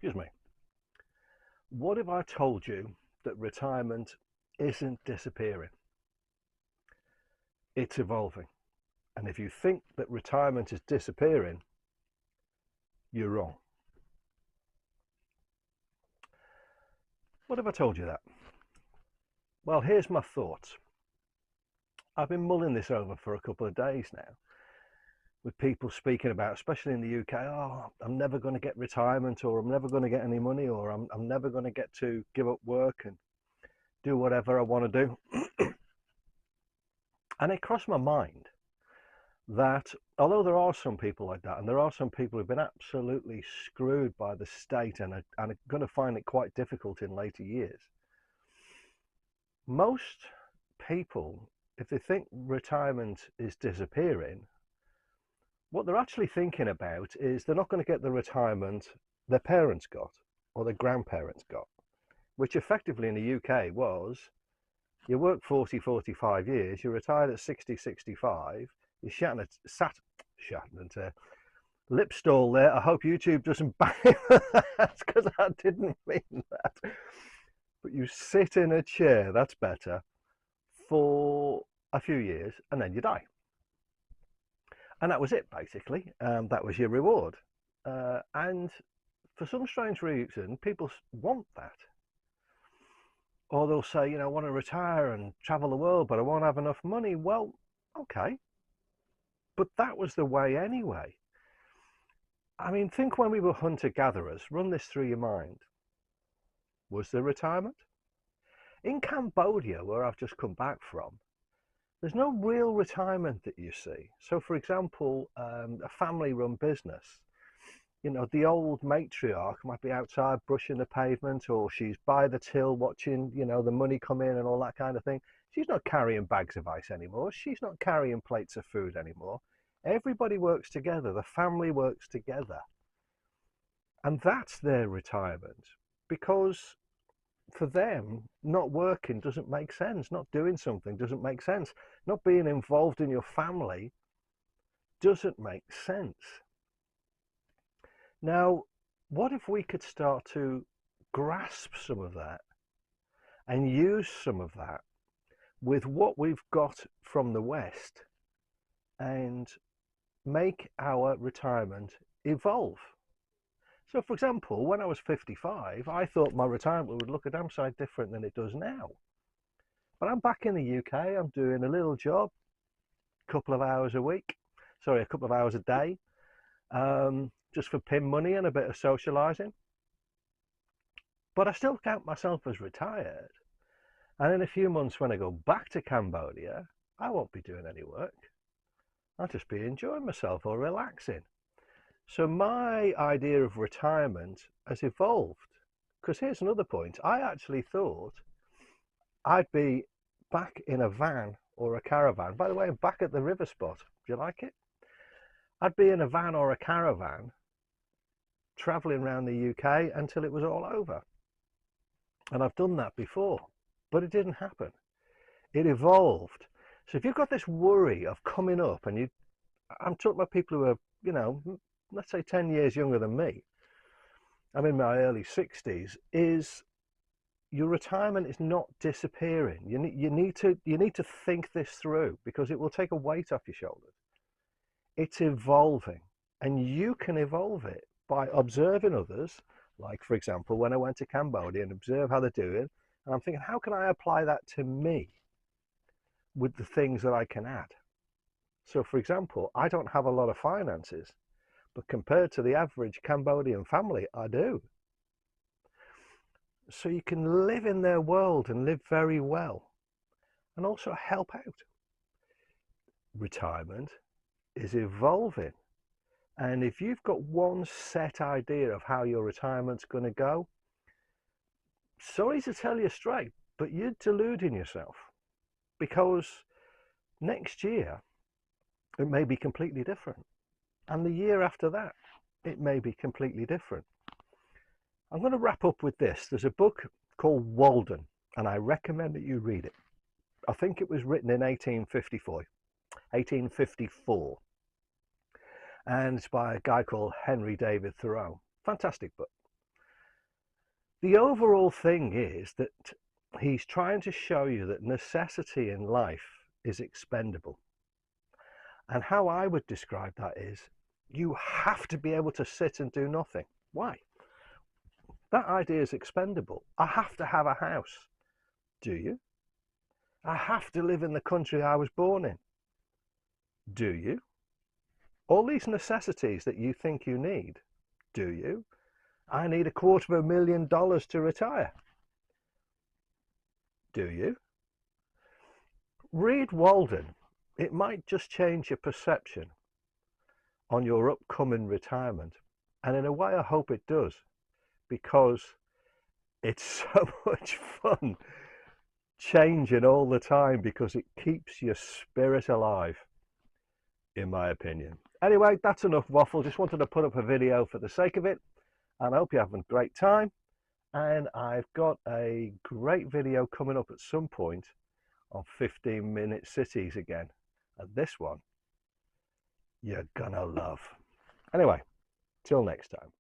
Excuse me. What if I told you that retirement isn't disappearing? It's evolving. And if you think that retirement is disappearing, you're wrong. What if I told you that? Well, here's my thoughts. I've been mulling this over for a couple of days now, with people speaking about, especially in the UK, oh, I'm never going to get retirement, or I'm never going to get any money, or I'm never going to get to give up work and do whatever I want to do. And it crossed my mind that although there are some people like that, and there are some people who've been absolutely screwed by the state and are going to find it quite difficult in later years, most people, if they think retirement is disappearing, what they're actually thinking about is they're not going to get the retirement their parents got or their grandparents got, which effectively in the UK was, you work 40, 45 years, you're retired at 60, 65, you're sat into lip stall there. I hope YouTube doesn't ban that, because I didn't mean that. But you sit in a chair, that's better, for a few years and then you die. And that was it, basically. That was your reward. And for some strange reason, people want that. Or they'll say, I want to retire and travel the world, but I won't have enough money. Well, okay. But that was the way anyway. I mean, think when we were hunter-gatherers. Run this through your mind. Was there retirement? In Cambodia, where I've just come back from, there's no real retirement that you see. So, for example, a family-run business, the old matriarch might be outside brushing the pavement, or she's by the till watching, the money come in and all that kind of thing. She's not carrying bags of ice anymore. She's not carrying plates of food anymore. Everybody works together. The family works together. And that's their retirement, because for them, not working doesn't make sense. Not doing something doesn't make sense. Not being involved in your family doesn't make sense. Now, what if we could start to grasp some of that and use some of that with what we've got from the West and make our retirement evolve? So, for example, when I was 55, I thought my retirement would look a damn sight different than it does now. But I'm back in the UK, I'm doing a little job, a couple of hours a day, just for pin money and a bit of socialising. But I still count myself as retired. And in a few months, when I go back to Cambodia, I won't be doing any work. I'll just be enjoying myself or relaxing. So my idea of retirement has evolved. Because here's another point. I actually thought I'd be back in a van or a caravan. By the way, I'm back at the river spot. Do you like it? I'd be in a van or a caravan traveling around the UK until it was all over. And I've done that before, but it didn't happen. It evolved. So if you've got this worry of coming up, and I'm talking about people who are, let's say 10 years younger than me. I'm in my early 60s. Is your retirement is not disappearing. You need to think this through, because it will take a weight off your shoulders. It's evolving, and you can evolve it by observing others. Like, for example, when I went to Cambodia and observe how they're doing, and I'm thinking, how can I apply that to me with the things that I can add? So, for example, I don't have a lot of finances, but compared to the average Cambodian family, I do. So you can live in their world and live very well, and also help out. Retirement is evolving. And if you've got one set idea of how your retirement's going to go, sorry to tell you straight, but you're deluding yourself, because next year it may be completely different. And the year after that, it may be completely different. I'm going to wrap up with this. There's a book called Walden, and I recommend that you read it. I think it was written in 1854. And it's by a guy called Henry David Thoreau. Fantastic book. The overall thing is that he's trying to show you that necessity in life is expendable. And how I would describe that is you have to be able to sit and do nothing. Why? That idea is expendable. I have to have a house. Do you? I have to live in the country I was born in. Do you? All these necessities that you think you need. Do you? I need $250,000 to retire. Do you? Read Walden. It might just change your perception on your upcoming retirement. And in a way, I hope it does, because it's so much fun changing all the time, because it keeps your spirit alive, in my opinion. Anyway, that's enough waffle. Just wanted to put up a video for the sake of it, and I hope you're having a great time. And I've got a great video coming up at some point on 15-minute cities again. And this one, you're gonna love. Anyway, till next time.